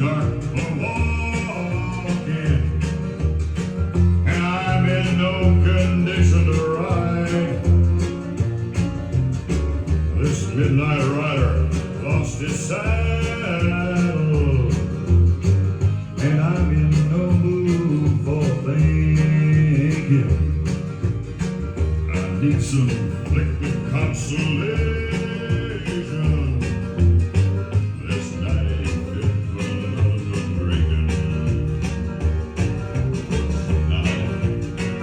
start walking, and I'm in no condition to ride. This midnight rider lost his saddle, and I'm in no mood for thinking. I need some liquid consolation. This night ain't fit for another drinking. Now,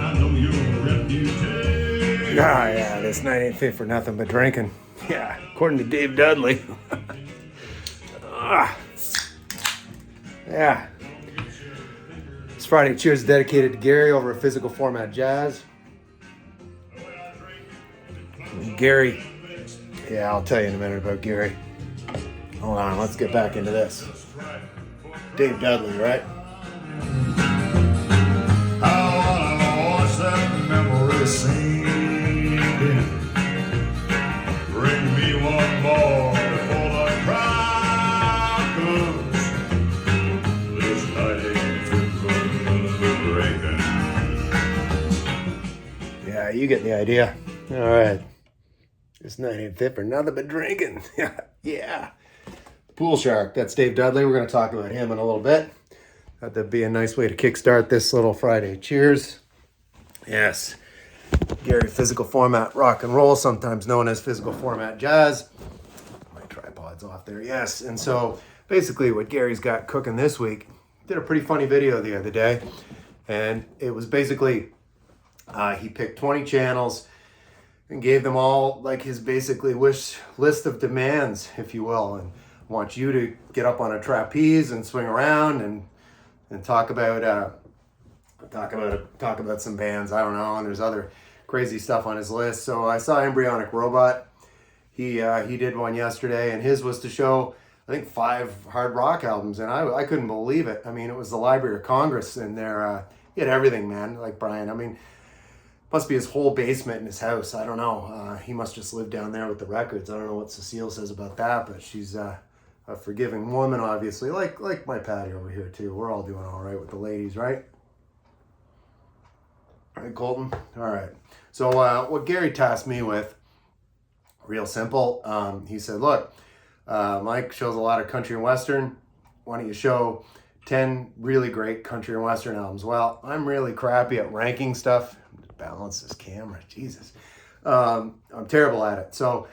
I know your reputation. Ah, yeah, this night ain't fit for nothing but drinking. Yeah, according to Dave Dudley. Yeah. This Friday Cheers is dedicated to Gary over at Physical Format Jazz. Gary, yeah, I'll tell you in a minute about Gary. Hold on, let's get back into this. Dave Dudley, right? I wanna watch that memory sinking. Bring me one more before the crowd comes. This night ain't fit for drinking. Yeah, you get the idea. All right. This night ain't fit for nothing but drinking. Yeah. Pool Shark, that's Dave Dudley. We're going to talk about him in a little bit. Thought that'd be a nice way to kickstart this little Friday Cheers. Yes. Gary, Physical Format Rock and Roll, sometimes known as Physical Format Jazz. My tripod's off there. Yes. And so basically what Gary's got cooking this week, did a pretty funny video the other day. And it was basically, he picked 20 channels and gave them all like his basically wish list of demands, if you will, and wants you to get up on a trapeze and swing around and talk about some bands, I don't know, and there's other crazy stuff on his list. So I saw Embryonic Robot. He did one yesterday, and his was to show, I think, 5 hard rock albums, and I couldn't believe it. I mean, it was the Library of Congress, and there he had everything, man. Like Brian, I mean, must be his whole basement in his house. I don't know. He must just live down there with the records. I don't know what Cecile says about that, but she's a forgiving woman, obviously. Like my Patty over here too. We're all doing all right with the ladies, right? All right, Colton. All right. So what Gary tasked me with, real simple. He said, "Look, Mike shows a lot of country and western. Why don't you show 10 really great country and western albums?" Well, I'm really crappy at ranking stuff. Balance this camera, Jesus. I'm terrible at it. So,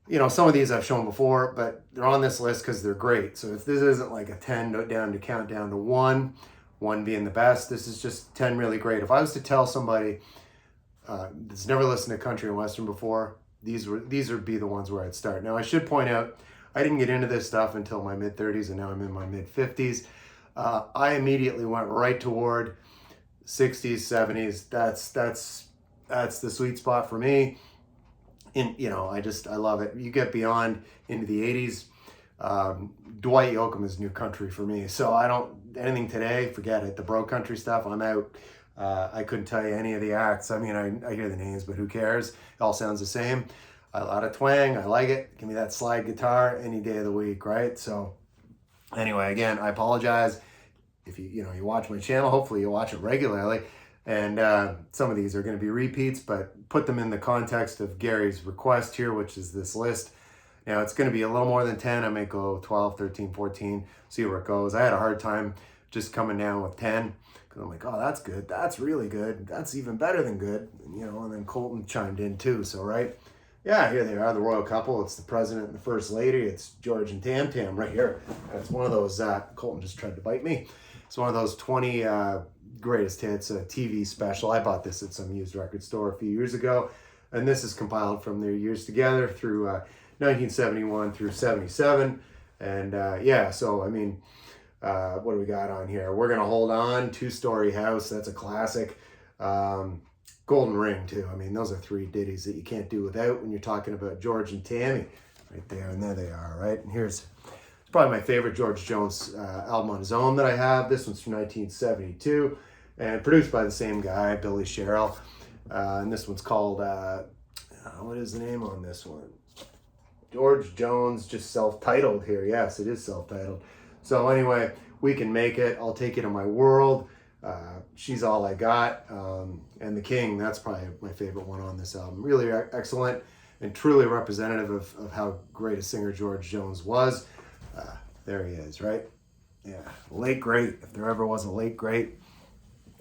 you know, some of these I've shown before, but they're on this list because they're great. So if this isn't like a 10 down to count down to one being the best, this is just 10 really great. If I was to tell somebody that's never listened to country and western before, these would be the ones where I'd start. Now, I should point out, I didn't get into this stuff until my mid-30s, and now I'm in my mid-50s. I immediately went right toward 60s, 70s. That's the sweet spot for me. And you know, I love it. You get beyond into the 80s. Dwight Yoakam is new country for me. So I don't, anything today, forget it. The bro country stuff, I'm out. I couldn't tell you any of the acts. I mean, I hear the names, but who cares? It all sounds the same. A lot of twang. I like it. Give me that slide guitar any day of the week, right? So anyway, again, I apologize. If you watch my channel, hopefully you watch it regularly. And some of these are going to be repeats, but put them in the context of Gary's request here, which is this list. Now, it's going to be a little more than 10. I may go 12, 13, 14, see where it goes. I had a hard time just coming down with 10 because I'm like, oh, that's good. That's really good. That's even better than good. And then Colton chimed in too. So, right? Yeah, here they are, the royal couple. It's the president and the first lady. It's George and Tam Tam right here. That's one of those, Colton just tried to bite me. It's one of those 20 greatest hits, a TV special. I bought this at some used record store a few years ago, and this is compiled from their years together through 1971 through 77. And so I mean, what do we got on here? We're Gonna Hold On, Two Story House, that's a classic. Golden Ring too. I mean, those are 3 ditties that you can't do without when you're talking about George and Tammy. Right there, and there they are, right? And here's probably my favorite George Jones album on his own that I have. This one's from 1972 and produced by the same guy, Billy Sherrill. And this one's called, what is the name on this one? George Jones, just self-titled here. Yes, it is self-titled. So anyway, We Can Make It, I'll Take You to My World, She's All I Got, and The King. That's probably my favorite one on this album. Really excellent and truly representative of how great a singer George Jones was. There he is, right? Yeah, late great, if there ever was a late great.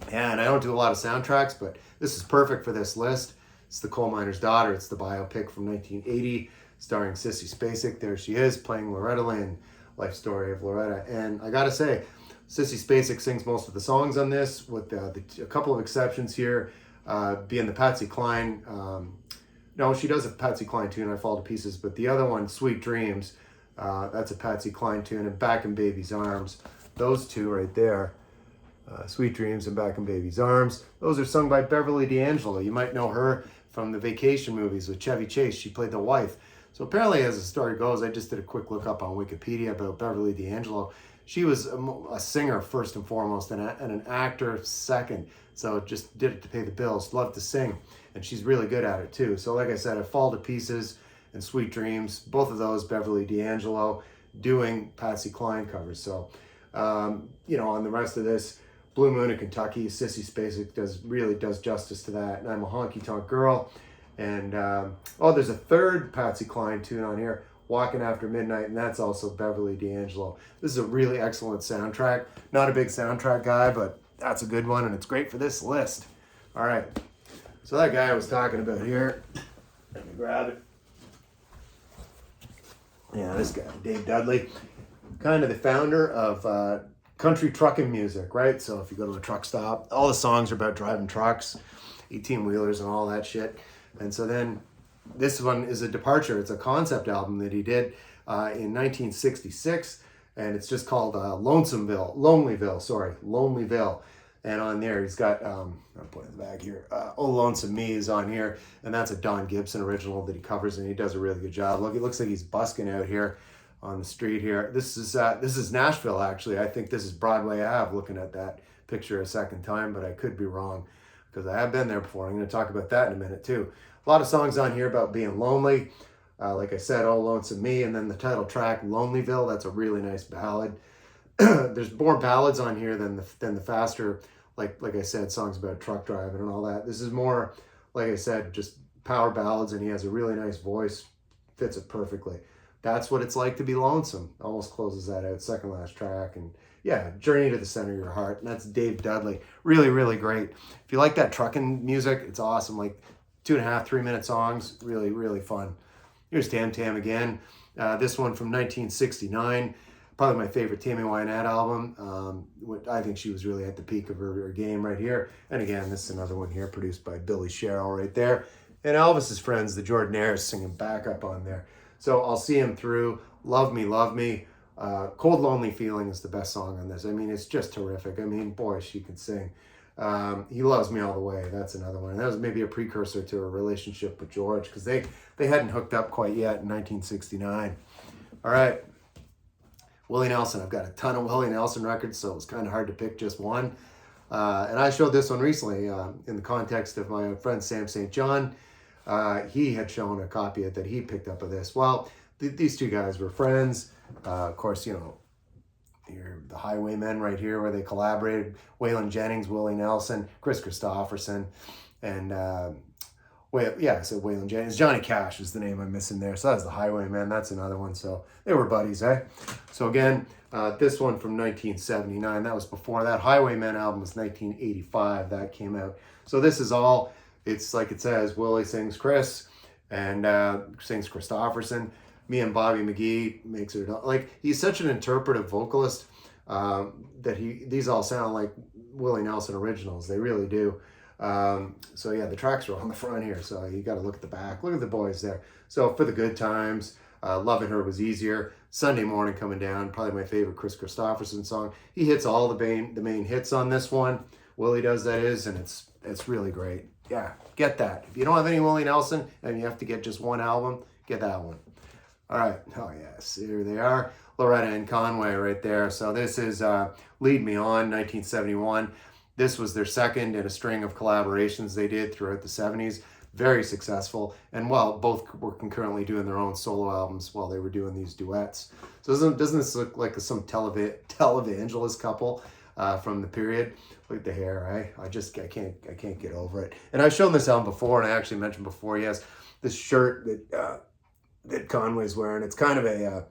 Yeah, and I don't do a lot of soundtracks, but this is perfect for this list. It's The Coal Miner's Daughter. It's the biopic from 1980, starring Sissy Spacek. There she is, playing Loretta Lynn, life story of Loretta. And I gotta say, Sissy Spacek sings most of the songs on this, with a couple of exceptions here, being the Patsy Cline. No, she does a Patsy Cline tune, I Fall to Pieces, but the other one, Sweet Dreams, that's a Patsy Cline tune, and Back in Baby's Arms. Those two right there, Sweet Dreams and Back in Baby's Arms, those are sung by Beverly D'Angelo. You might know her from the Vacation movies with Chevy Chase. She played the wife. So apparently, as the story goes, I just did a quick look up on Wikipedia about Beverly D'Angelo. She was a singer first and foremost, and an actor second. So just did it to pay the bills. Loved to sing, and she's really good at it too. So like I said, I Fall to Pieces and Sweet Dreams, both of those Beverly D'Angelo doing Patsy Cline covers. So on the rest of this, Blue Moon of Kentucky, Sissy Spacek really does justice to that. And I'm a Honky Tonk Girl. And there's a third Patsy Cline tune on here, Walking After Midnight, and that's also Beverly D'Angelo. This is a really excellent soundtrack. Not a big soundtrack guy, but that's a good one, and it's great for this list. All right, so that guy I was talking about here, let me grab it. Yeah, this guy, Dave Dudley, kind of the founder of country trucking music, right? So if you go to a truck stop, all the songs are about driving trucks, 18-wheelers and all that shit. And so then this one is a departure. It's a concept album that he did in 1966, and it's just called Lonelyville. And on there, he's got, I'm putting the bag here, Oh Lonesome Me is on here, and that's a Don Gibson original that he covers, and he does a really good job. Look, it looks like he's busking out here on the street here. This is Nashville, actually. I think this is Broadway Ave, looking at that picture a second time, but I could be wrong, because I have been there before. I'm going to talk about that in a minute too. A lot of songs on here about being lonely. Like I said, Oh Lonesome Me, and then the title track, Lonelyville. That's a really nice ballad. There's more ballads on here than the faster, like I said, songs about truck driving and all that. This is more, like I said, just power ballads, and he has a really nice voice. Fits it perfectly. That's What It's Like to Be Lonesome. Almost closes that out, second last track. And yeah, Journey to the Center of Your Heart. And that's Dave Dudley. Really, really great. If you like that trucking music, it's awesome. Like 2.5, 3-minute songs. Really, really fun. Here's Tam Tam again. This one from 1969. Probably my favorite Tammy Wynette album. I think she was really at the peak of her game right here. And again, this is another one here produced by Billy Sherrill right there. And Elvis's friends, the Jordanaires, singing backup on there. So I'll See Him Through, Love Me, Love Me. Cold Lonely Feeling is the best song on this. I mean, it's just terrific. I mean, boy, she can sing. He Loves Me All the Way. That's another one. And that was maybe a precursor to a relationship with George, because they hadn't hooked up quite yet in 1969. All right. Willie Nelson. I've got a ton of Willie Nelson records, so it's kind of hard to pick just one. And I showed this one recently in the context of my friend Sam St. John. He had shown a copy that he picked up of this. Well, these two guys were friends. Of course, you're the Highwaymen right here, where they collaborated. Waylon Jennings, Willie Nelson, Chris Christopherson, and I said Waylon Jennings. Johnny Cash is the name I'm missing there. So that's the Highwaymen. That's another one. So they were buddies, eh? So again, this one from 1979. That was before that. Highwaymen album was 1985. That came out. So this is all. It's like it says, Willie sings Chris and sings Christopherson. Me and Bobby McGee makes it like he's such an interpretive vocalist that these all sound like Willie Nelson originals. They really do. So yeah, the tracks are on the front here, so you got to look at the back. Look at the boys there. So For the Good Times, Loving Her Was Easier, Sunday Morning Coming Down, probably my favorite Chris Christopherson song. He hits all the main hits on this one. Willie does, that is, and it's really great. Yeah, get that. If you don't have any Willie Nelson and you have to get just one album, get that one. All right. Oh, yes. Here they are. Loretta and Conway right there. So this is Lead Me On, 1971. This was their second in a string of collaborations they did throughout the 70s. very successful. And well, both were concurrently doing their own solo albums while they were doing these duets. So doesn't this look like some televangelist couple from the period? Look at the hair, I can't get over it. And I've shown this album before, and I actually mentioned before, he has this shirt that Conway's wearing. It's kind of a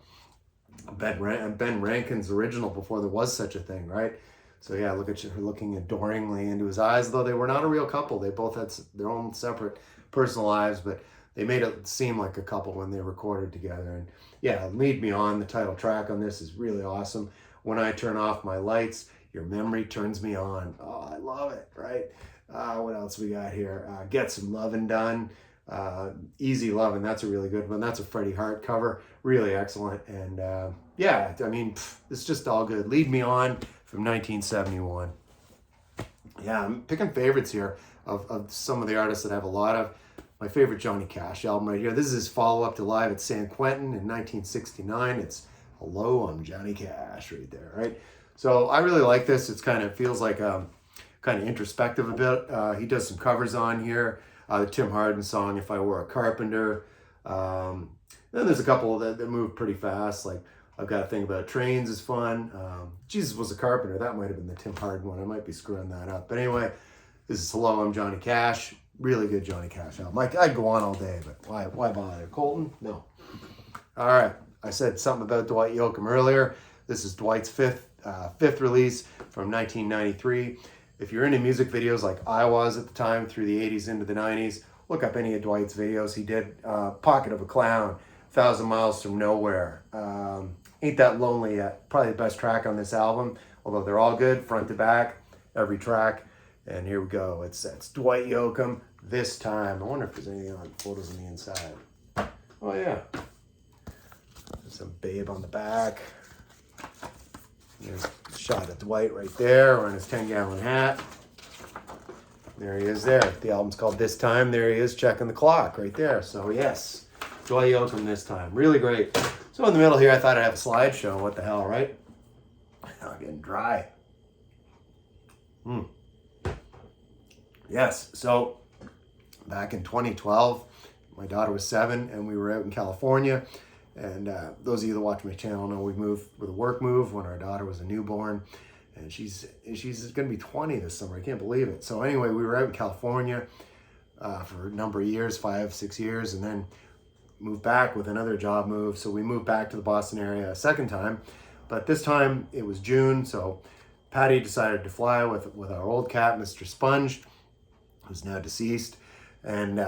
Ben Rankin's original before there was such a thing, right? So yeah, look at her looking adoringly into his eyes, though they were not a real couple. They both had their own separate personal lives, but they made it seem like a couple when they recorded together. And yeah, Lead Me On, the title track on this, is really awesome. When I Turn Off My Lights, Your Memory Turns Me On. Oh, I love it, right? What else we got here? Get Some Lovin' Done. Easy Lovin', that's a really good one. That's a Freddie Hart cover, really excellent. And yeah, I mean, it's just all good. Lead Me On from 1971. Yeah, I'm picking favorites here of some of the artists that I have a lot of. My favorite Johnny Cash album right here. This is his follow-up to Live at San Quentin in 1969. It's Hello, I'm Johnny Cash right there, right? So I really like this. It's kind of feels like kind of introspective a bit. He does some covers on here. The Tim Hardin song, If I Were a Carpenter. Then there's a couple that move pretty fast, like I've Got to Think About Trains is fun. Jesus Was a Carpenter, that might have been the Tim Hardin one. I might be screwing that up. But anyway, this is Hello, I'm Johnny Cash. Really good Johnny Cash album. I'd go on all day, but why bother? Colton? No. All right, I said something about Dwight Yoakam earlier. This is Dwight's fifth release from 1993. If you're into music videos like I was at the time, through the 80s into the 90s, look up any of Dwight's videos. He did Pocket of a Clown, 1,000 Miles from Nowhere, Ain't That Lonely Yet, probably the best track on this album, although they're all good, front to back, every track. And here we go. It's Dwight Yoakam, This Time. I wonder if there's anything on photos on the inside. Oh, yeah. There's some babe on the back. There's a shot of Dwight right there wearing his 10-gallon hat. There he is there. The album's called This Time. There he is checking the clock right there. So, yes, Dwight Yoakam, This Time. Really great. So, in the middle here, I thought I'd have a slideshow. What the hell, right? I'm getting dry. Yes, so back in 2012, my daughter was 7, and we were out in California. And those of you that watch my channel know we moved with a work move when our daughter was a newborn. And she's going to be 20 this summer. I can't believe it. So anyway, we were out in California for a number of years, 5-6 years, and then moved back with another job move. So we moved back to the Boston area a second time. But this time it was June, so Patty decided to fly with our old cat, Mr. Sponge, who's now deceased. And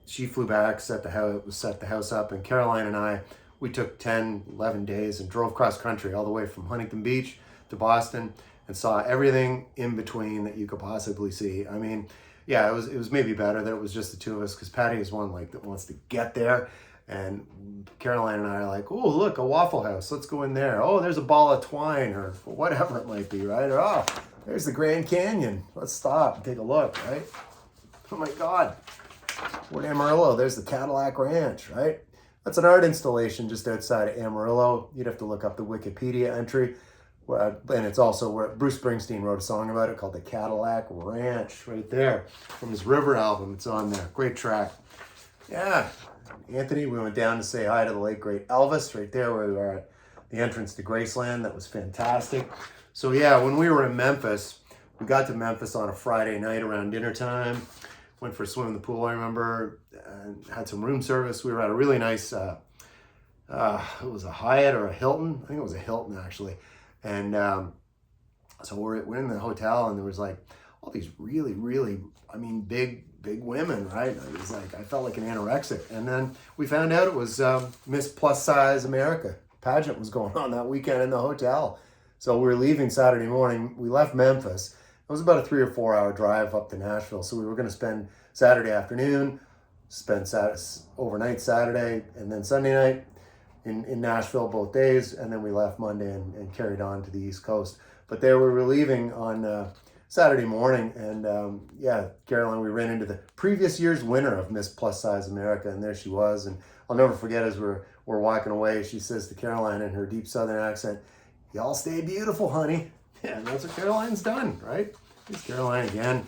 she flew back, set the house up, and Caroline and I, we took 10, 11 days and drove cross country all the way from Huntington Beach to Boston and saw everything in between that you could possibly see. I mean, yeah, it was maybe better that it was just the two of us, because Patty is one that wants to get there. And Caroline and I are like, oh, look, a Waffle House. Let's go in there. Oh, there's a ball of twine or whatever it might be, right? Or, oh, there's the Grand Canyon. Let's stop and take a look, right? Oh, my God. We're in Amarillo. There's the Cadillac Ranch, right? That's an art installation just outside of Amarillo. You'd have to look up the Wikipedia entry. And it's also where Bruce Springsteen wrote a song about it called the Cadillac Ranch right there from his River album. It's on there. Great track. Yeah. Anthony, we went down to say hi to the late, great Elvis right there where we were at the entrance to Graceland. That was fantastic. So, yeah, when we were in Memphis, we got to Memphis on a Friday night around dinner time. Went for a swim in the pool, I remember, and had some room service. We were at a really nice, it was a Hyatt or a Hilton. I think it was a Hilton, actually. And so we're in the hotel, and there was like all these really, really, I mean, big women, right? It was like, I felt like an anorexic. And then we found out it was Miss Plus Size America pageant was going on that weekend in the hotel. So we were leaving Saturday morning. We left Memphis. It was about a 3 or 4 hour drive up to Nashville. So we were going to spend Saturday afternoon, spend overnight Saturday, and then Sunday night in Nashville both days. And then we left Monday and carried on to the East Coast. But there we were leaving on Saturday morning. And yeah, Caroline, we ran into the previous year's winner of Miss Plus Size America. And there she was. And I'll never forget, as we're walking away, she says to Caroline in her deep Southern accent, "Y'all stay beautiful, honey." Yeah, and that's what Caroline's done, right? Here's Caroline again.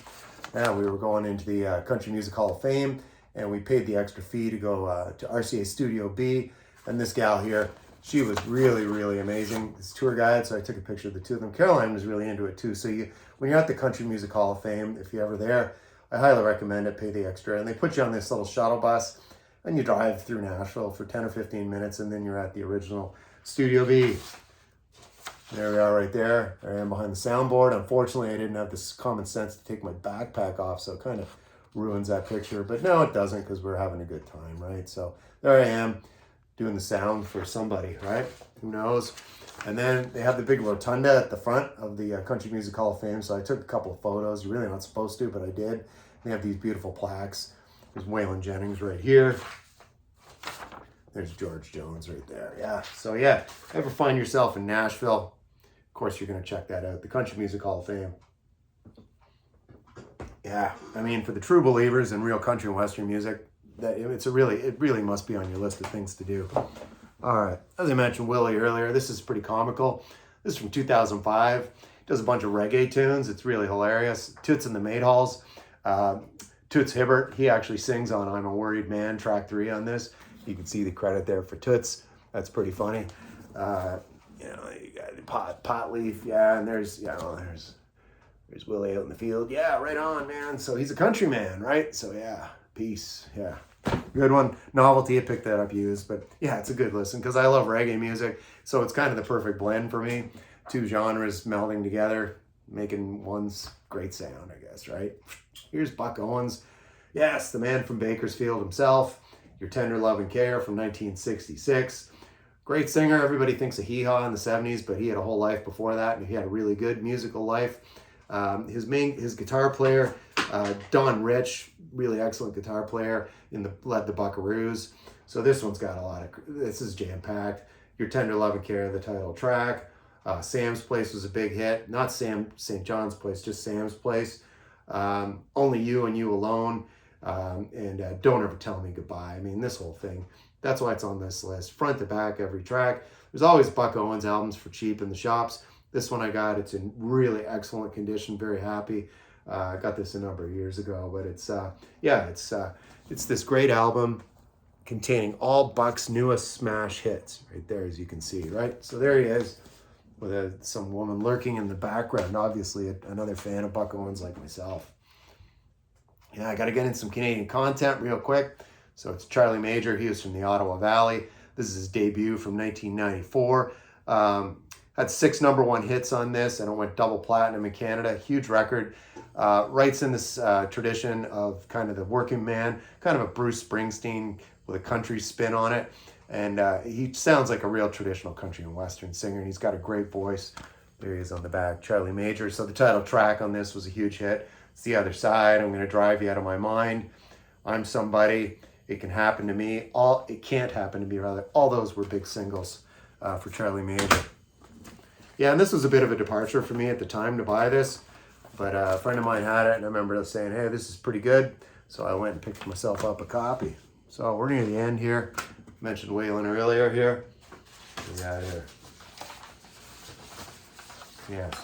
Yeah, we were going into the Country Music Hall of Fame, and we paid the extra fee to go to RCA Studio B. And this gal here, she was really, really amazing. This tour guide, so I took a picture of the two of them. Caroline was really into it too. So when you're at the Country Music Hall of Fame, if you're ever there, I highly recommend it. Pay the extra. And they put you on this little shuttle bus, and you drive through Nashville for 10 or 15 minutes, and then you're at the original Studio B. There we are right there. I am behind the soundboard. Unfortunately, I didn't have this common sense to take my backpack off, so it kind of ruins that picture. But no, it doesn't, because we're having a good time, right? So there I am, doing the sound for somebody, right? Who knows? And then they have the big rotunda at the front of the Country Music Hall of Fame, so I took a couple of photos. You're really not supposed to, but I did. They have these beautiful plaques. There's Waylon Jennings right here. There's George Jones right there. Yeah. So yeah, ever find yourself in Nashville, of course you're going to check that out. The Country Music Hall of Fame. Yeah. I mean, for the true believers in real country and western music, it really must be on your list of things to do. All right. As I mentioned Willie earlier, this is pretty comical. This is from 2005. Does a bunch of reggae tunes. It's really hilarious. Toots and the Maidhalls. Toots Hibbert, he actually sings on I'm a Worried Man, track 3 on this. You can see the credit there for Toots. That's pretty funny. You got pot leaf, yeah, and there's Willie out in the field. Yeah, right on, man. So he's a country man, right? So yeah, peace, yeah. Good one. Novelty, I picked that up used, but yeah, it's a good listen because I love reggae music. So it's kind of the perfect blend for me. Two genres melding together, making one's great sound, I guess, right? Here's Buck Owens. Yes, the man from Bakersfield himself. Your Tender Love and Care from 1966. Great singer. Everybody thinks of Hee Haw in the 70s, but he had a whole life before that, and he had a really good musical life. His guitar player, Don Rich, really excellent guitar player, led the Buckaroos. So this one's got this is jam-packed. Your Tender Love and Care, the title track. Sam's Place was a big hit. Not St. John's Place, just Sam's Place. Only You and You Alone. And Don't Ever Tell Me Goodbye. I mean, this whole thing, that's why it's on this list. Front to back, every track. There's always Buck Owens albums for cheap in the shops. This one I got, it's in really excellent condition, very happy. I got this a number of years ago, but it's this great album containing all Buck's newest smash hits right there, as you can see, right? So there he is with some woman lurking in the background, obviously another fan of Buck Owens like myself. Yeah, I got to get in some Canadian content real quick. So it's Charlie Major. He was from the Ottawa Valley. This is his debut from 1994. Had 6 #1 hits on this, and it went double platinum in Canada. Huge record. Writes in this tradition of kind of the working man, kind of a Bruce Springsteen with a country spin on it. And he sounds like a real traditional country and western singer. And he's got a great voice. There he is on the back, Charlie Major. So the title track on this was a huge hit. It's The Other Side. I'm going to drive you out of my mind. I'm Somebody. It Can Happen to Me. It Can't Happen to Me, rather. All those were big singles for Charlie Major. Yeah, and this was a bit of a departure for me at the time to buy this. But a friend of mine had it, and I remember saying, hey, this is pretty good. So I went and picked myself up a copy. So we're near the end here. Mentioned Waylon earlier here. We got here. Yes,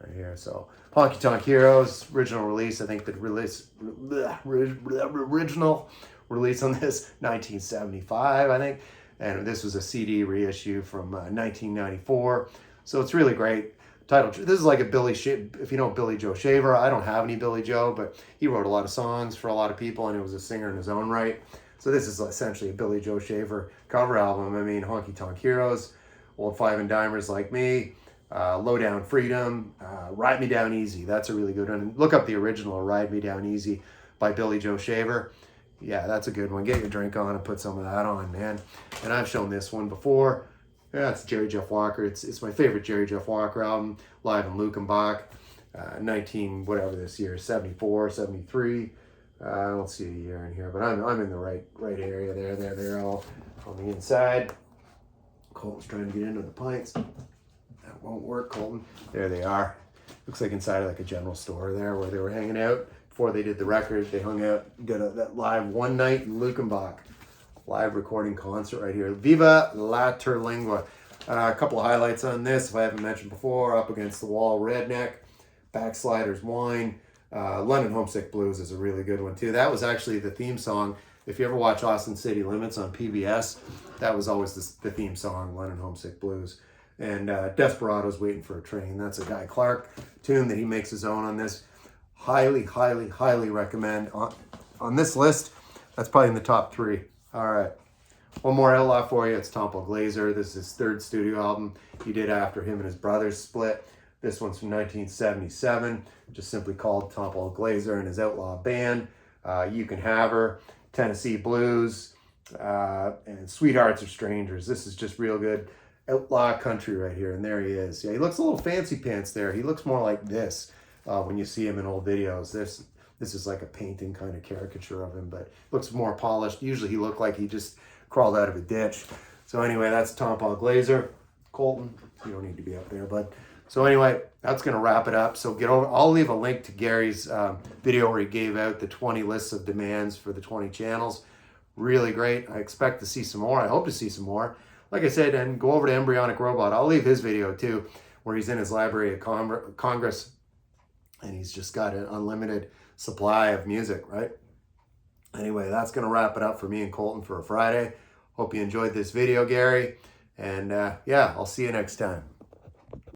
right here. So Honky Tonk Heroes, original release. I think the original release on this, 1975, I think. And this was a CD reissue from 1994. So it's really great. This is like a if you know Billy Joe Shaver. I don't have any Billy Joe, but he wrote a lot of songs for a lot of people, and he was a singer in his own right. So this is essentially a Billy Joe Shaver cover album. I mean, Honky Tonk Heroes, Old Five and Dimers Like Me, Low Down Freedom, Ride Me Down Easy. That's a really good one. Look up the original Ride Me Down Easy by Billy Joe Shaver. Yeah, that's a good one. Get your drink on and put some of that on, man. And I've shown this one before. Yeah, it's Jerry Jeff Walker. It's my favorite Jerry Jeff Walker album, live in Lukenbach, 74, 73. I don't see a year in here, but I'm in the right area there. They're all on the inside. Colton's trying to get into the pints. That won't work, Colton. There they are. Looks like inside of like a general store there where they were hanging out. Before they did the record, they hung out, did that live one night in Lukenbach. Live recording concert right here. Viva la Terlingua. A couple of highlights on this, if I haven't mentioned before. Up Against the Wall, Redneck. Backsliders Wine. London Homesick Blues is a really good one too. That was actually the theme song. If you ever watch Austin City Limits on PBS, that was always the theme song, London Homesick Blues. And Desperado's Waiting for a Train. That's a Guy Clark tune that he makes his own on this. Highly, highly, highly recommend. On this list, that's probably in the top 3. All right. One more outlaw for you. It's Tom Paul Glaser. This is his 3rd studio album he did after him and his brothers split. This one's from 1977, just simply called Tom Paul Glaser and his Outlaw Band. You Can Have Her, Tennessee Blues, and Sweethearts Are Strangers. This is just real good outlaw country right here, and there he is. Yeah, he looks a little fancy pants there. He looks more like this when you see him in old videos. This is like a painting kind of caricature of him, but looks more polished. Usually he looked like he just crawled out of a ditch. So anyway, that's Tom Paul Glaser. Colton, you don't need to be up there, but so anyway, that's going to wrap it up. So get over. I'll leave a link to Gary's video where he gave out the 20 lists of demands for the 20 channels. Really great. I expect to see some more. I hope to see some more. Like I said, and go over to Embryonic Robot. I'll leave his video too, where he's in his Library of Congress, and he's just got an unlimited supply of music, right? Anyway, that's going to wrap it up for me and Colton for a Friday. Hope you enjoyed this video, Gary. And yeah, I'll see you next time.